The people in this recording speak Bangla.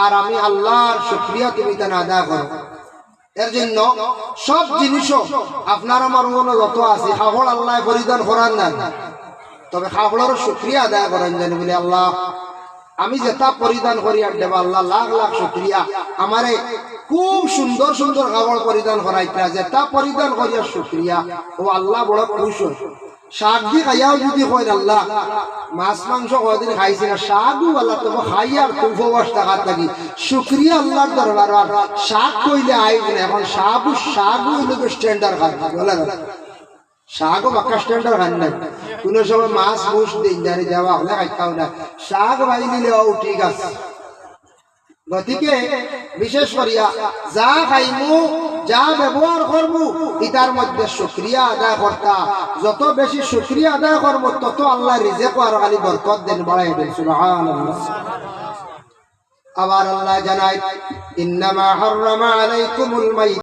আর আমি আল্লাহর শুকরিয়া তুমি তা আদায় করো। এর জন্য সব জিনিসও আপনার আমার মনে যত আছে খাবড় আল্লাহ পরিধান করার না, তবে খাবড়ের শুকরিয়া আদায় করেন জানি বলে আল্লাহ আমি যেটা পরিধান করি আর দেব আল্লাহ লাখ লাখ শুকরিয়া আমারে খুব সুন্দর সুন্দর খাবার পরিধান করাইতা যেটা পরিধান করিয়া শুকরিয়া ও আল্লাহ বড় খুশ হয়। শাক দি খাইয়াও যদি কয় আল্লাহ মাছ মাংস কদিন খাইছি না শাকও আল্লাহ তবে খাইয়ার উপবাস থাকার থাকি শুকরিয়া আল্লাহর দরবার। আর শাক কইলে আইব না, এখন শাকও হইলে স্ট্যান্ডার্ড খায় বলে শাকও বাক্কা স্ট্যান্ডার্ড খান নাই, কোনো সময় মাছ মুছ দিন জানি যাওয়া হলে খাইতাও না, শাক ভাই নিলেও ঠিক আছে। গতিকে বিশেষ করিয়া যা খাইমু যা ব্যবহার করবো ইতার মধ্যে শুকরিয়া আদায় করতা, যত বেশি শুকরিয়া আদায় করবো তত আল্লাহ রিজেক আর খালি বরকত দেন বাড়াই দেন। সুবহানাল্লাহ। আবার আল্লাহ জানায় ইন্নামা হাররামা আলাইকুমুল মাইত